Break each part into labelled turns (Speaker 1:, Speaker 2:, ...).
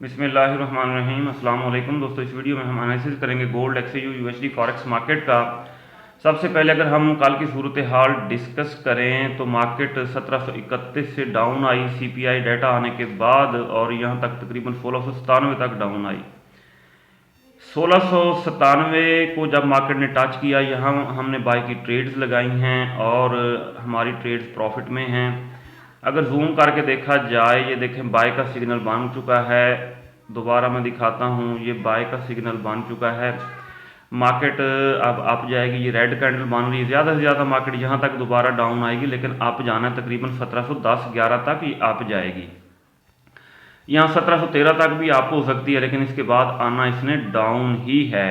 Speaker 1: बिस्मिल्लाहिर्रहमानिर्रहीम। अस्सलाम वालेकुम दोस्तों, इस वीडियो में हम एनालिसिस करेंगे गोल्ड एक्सयू यूएसडी फॉरेक्स मार्केट का। सबसे पहले अगर हम कल की सूरत हाल डिस्कस करें तो मार्केट 1731 से डाउन आई सीपीआई डाटा आने के बाद, और यहाँ तक तकरीबन 1697 तक डाउन आई। 1697 को जब मार्केट ने टच किया, यहाँ हमने बाय की ट्रेड्स लगाई हैं और हमारी ट्रेड्स प्रॉफिट में हैं। अगर जूम करके देखा जाए, ये देखें बाय का सिग्नल बन चुका है। दोबारा मैं दिखाता हूँ, ये बाय का सिग्नल बन चुका है। मार्केट अब अप जाएगी, ये रेड कैंडल बन रही है। ज़्यादा से ज़्यादा मार्केट यहाँ तक दोबारा डाउन आएगी, लेकिन अप जाना है तकरीबन 1710-11 तक ये अप जाएगी। यहाँ 1713 तक भी अप हो सकती है, लेकिन इसके बाद आना इसने डाउन ही है।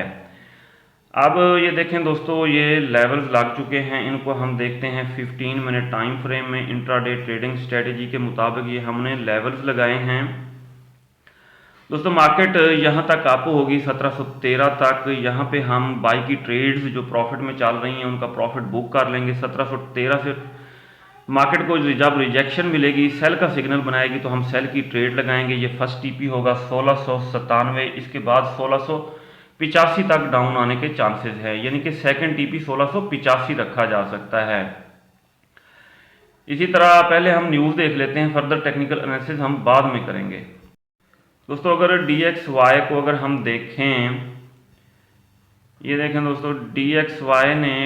Speaker 1: अब ये देखें दोस्तों, ये लेवल्स लग चुके हैं। इनको हम देखते हैं 15 मिनट टाइम फ्रेम में। इंट्राडे ट्रेडिंग स्ट्रेटजी के मुताबिक ये हमने लेवल्स लगाए हैं। दोस्तों मार्केट यहाँ तक अप होगी 1713 तक। यहाँ पे हम बाई की ट्रेड्स जो प्रॉफिट में चल रही हैं उनका प्रॉफिट बुक कर लेंगे। 1713 से मार्केट को जब रिजेक्शन मिलेगी, सेल का सिग्नल बनाएगी, तो हम सेल की ट्रेड लगाएंगे। ये फर्स्ट टीपी होगा 1697, इसके बाद 1685 तक डाउन आने के चांसेस है, यानी कि सेकंड टीपी 1685 रखा जा सकता है। इसी तरह पहले हम न्यूज़ देख लेते हैं, फर्दर टेक्निकल एनालिसिस हम बाद में करेंगे। दोस्तों अगर DXY को अगर हम देखें, ये देखें दोस्तों, DXY ने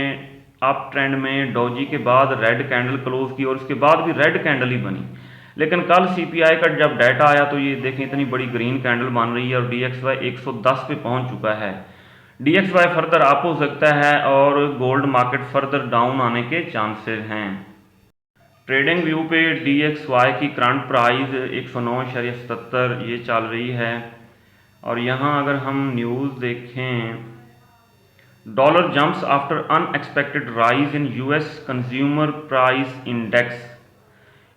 Speaker 1: अप ट्रेंड में डोजी के बाद रेड कैंडल क्लोज की और उसके बाद भी रेड कैंडल ही बनी। लेकिन कल सीपीआई का जब डाटा आया तो ये देखें इतनी बड़ी ग्रीन कैंडल बन रही है और DXY 110 पे पहुंच चुका है। DXY फर्दर अप हो सकता है और गोल्ड मार्केट फर्दर डाउन आने के चांसेस हैं। ट्रेडिंग व्यू पे DXY की करंट प्राइस 109.77 ये चल रही है। और यहाँ अगर हम न्यूज़ देखें, dollar jumps after unexpected rise in US consumer price index,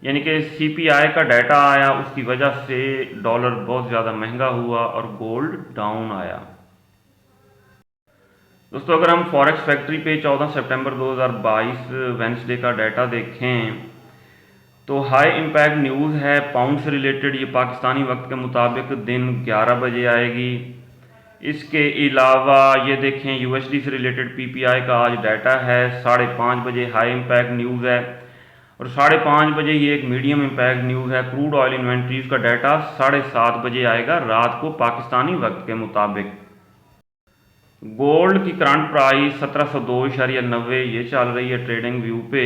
Speaker 1: यानी कि सीपीआई का डाटा आया, उसकी वजह से डॉलर बहुत ज़्यादा महंगा हुआ और गोल्ड डाउन आया। दोस्तों अगर हम फॉरेक्स फैक्ट्री पे 14 सितंबर 2022 वेंसडे का डाटा देखें तो हाई इम्पैक्ट न्यूज़ है पाउंड से रिलेटेड। ये पाकिस्तानी वक्त के मुताबिक दिन 11 बजे आएगी। इसके अलावा ये देखें यूएसडी से रिलेटेड पीपीआई का आज डाटा है 5:30 बजे, हाई इम्पैक्ट न्यूज़ है। और 5:30 बजे ये एक मीडियम इम्पैक्ट न्यूज़ है, क्रूड ऑयल इन्वेंट्रीज का डाटा 7:30 बजे आएगा रात को पाकिस्तानी वक्त के मुताबिक। गोल्ड की करंट प्राइस 1702.90 ये चल रही है ट्रेडिंग व्यू पे।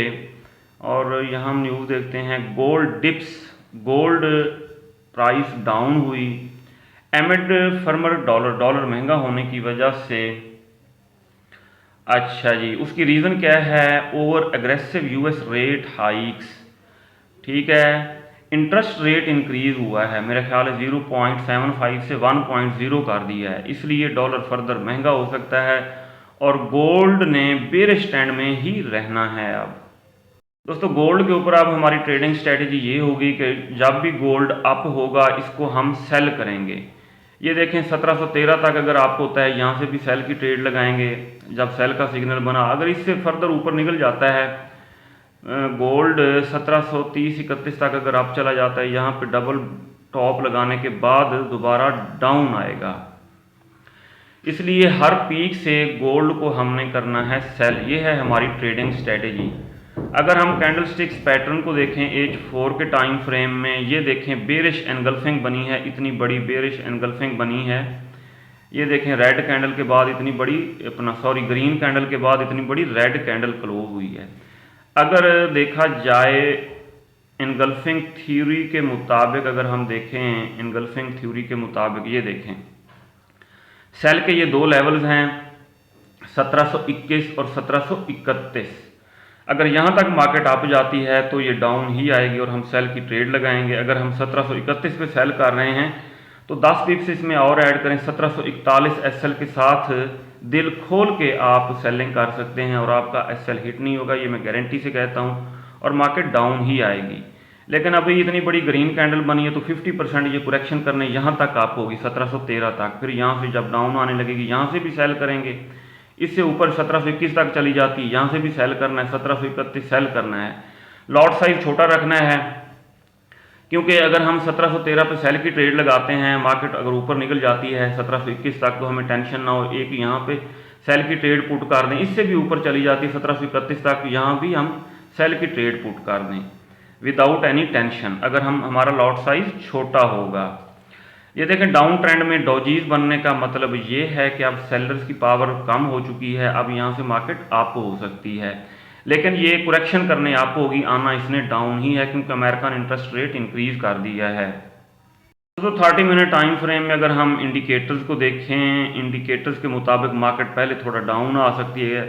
Speaker 1: और यहाँ हम न्यूज़ देखते हैं, gold dips, gold price down हुई एमिड फर्मर डॉलर महंगा होने की वजह से। अच्छा जी, उसकी रीज़न क्या है? Over aggressive US rate hikes. ठीक है, इंटरेस्ट रेट इंक्रीज हुआ है, मेरा ख्याल है 0.75 से 1.0 कर दिया है, इसलिए डॉलर फर्दर महंगा हो सकता है और गोल्ड ने बेरिश स्टैंड में ही रहना है। अब दोस्तों गोल्ड के ऊपर अब हमारी ट्रेडिंग स्ट्रेटजी ये होगी कि जब भी गोल्ड अप होगा इसको हम सेल करेंगे। ये देखें 1713 तक अगर अप होता है, यहाँ से भी सेल की ट्रेड लगाएंगे। जब सेल का सिग्नल बना, अगर इससे फर्दर ऊपर निकल जाता है गोल्ड 1730-31 तक अगर अप चला जाता है, यहाँ पे डबल टॉप लगाने के बाद दोबारा डाउन आएगा। इसलिए हर पीक से गोल्ड को हमने करना है सेल। ये है हमारी ट्रेडिंग स्ट्रेटजी। अगर हम कैंडलस्टिक्स पैटर्न को देखें H4 के टाइम फ्रेम में, ये देखें बेरिश एनगल्फिंग बनी है, इतनी बड़ी बेरिश एनगल्फिंग बनी है। ये देखें रेड कैंडल के बाद इतनी बड़ी ग्रीन कैंडल के बाद इतनी बड़ी रेड कैंडल क्लोज हुई है। अगर देखा जाए एनगल्फिंग थ्योरी के मुताबिक, अगर हम देखें एनगल्फिंग थ्योरी के मुताबिक, ये देखें सेल के ये दो लेवल्स हैं 1721 और 1731। अगर यहाँ तक मार्केट अप जाती है तो ये डाउन ही आएगी और हम सेल की ट्रेड लगाएंगे। अगर हम 1731 पे सेल कर रहे हैं तो 10 पिप्स इसमें और ऐड करें, 1741 एसएल के साथ दिल खोल के आप सेलिंग कर सकते हैं और आपका एसएल हिट नहीं होगा, ये मैं गारंटी से कहता हूँ, और मार्केट डाउन ही आएगी। लेकिन अभी इतनी बड़ी ग्रीन कैंडल बनी है तो 50% ये करेक्शन करने यहाँ तक अप होगी 1713 तक। फिर यहाँ से जब डाउन आने लगेगी यहाँ से भी सेल करेंगे। इससे ऊपर 1721 तक चली जाती है, यहाँ से भी सेल करना है, 1731 सेल करना है। लॉट साइज छोटा रखना है, क्योंकि अगर हम 1713 पे सेल की ट्रेड लगाते हैं, मार्केट अगर ऊपर निकल जाती है 1721 तक, तो हमें टेंशन ना हो, एक यहाँ पे सेल की ट्रेड पुट कर दें, इससे भी ऊपर चली जाती है 1731 तक, यहाँ भी हम सेल की ट्रेड पुट कर दें विदाउट एनी टेंशन, अगर हम हमारा लॉट साइज छोटा होगा। ये देखें डाउन ट्रेंड में डॉजीज बनने का मतलब ये है कि अब सेलर्स की पावर कम हो चुकी है, अब यहाँ से मार्केट अप हो सकती है, लेकिन ये करेक्शन करने अप होगी, आना इसने डाउन ही है क्योंकि अमेरिकन इंटरेस्ट रेट इंक्रीज कर दिया है। तो 30 मिनट टाइम फ्रेम में अगर हम इंडिकेटर्स को देखें, इंडिकेटर्स के मुताबिक मार्केट पहले थोड़ा डाउन आ सकती है,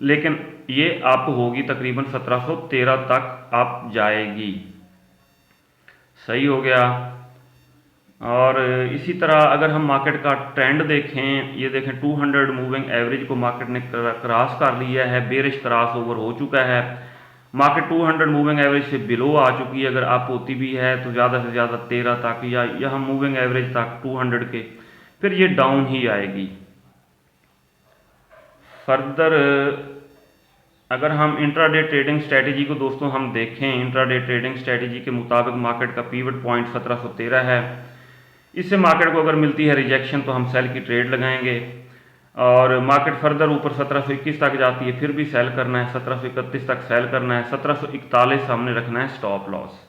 Speaker 1: लेकिन ये अप होगी, तकरीबन 1713 तक अप जाएगी। सही हो गया। और इसी तरह अगर हम मार्केट का ट्रेंड देखें, ये देखें 200 मूविंग एवरेज को मार्केट ने क्रॉस कर लिया है, बेरिश क्रॉस ओवर हो चुका है, मार्केट 200 मूविंग एवरेज से बिलो आ चुकी है। अगर आप होती भी है तो ज़्यादा से ज़्यादा 13 तक या यहाँ मूविंग एवरेज तक 200 के, फिर ये डाउन ही आएगी। फर्दर अगर हम इंट्राडे ट्रेडिंग स्ट्रेटजी को दोस्तों हम देखें, इंट्राडे ट्रेडिंग स्ट्रेटजी के मुताबिक मार्केट का पीवट पॉइंट 1713 है, इससे मार्केट को अगर मिलती है रिजेक्शन तो हम सेल की ट्रेड लगाएंगे, और मार्केट फर्दर ऊपर 1721 तक जाती है फिर भी सेल करना है, 1731 तक सेल करना है, 1741 हमने रखना है स्टॉप लॉस।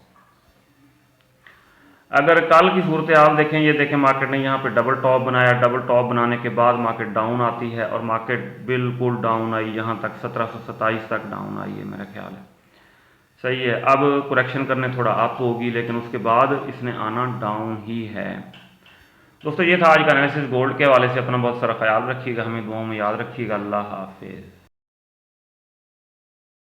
Speaker 1: अगर कल की सूरत हाल देखें, ये देखें मार्केट ने यहाँ पे डबल टॉप बनाया, डबल टॉप बनाने के बाद मार्केट डाउन आती है और मार्केट बिल्कुल डाउन आई, यहाँ तक 1727 तक डाउन आई है मेरा ख्याल है। सही है, अब करेक्शन करने थोड़ा अप होगी, लेकिन उसके बाद इसने आना डाउन ही है। दोस्तों ये था आज का एनालिसिस। गोल्ड के हवाले से अपना बहुत सारा ख्याल रखिएगा, हमें दुआओं में याद रखिएगा। अल्लाह हाफिज़।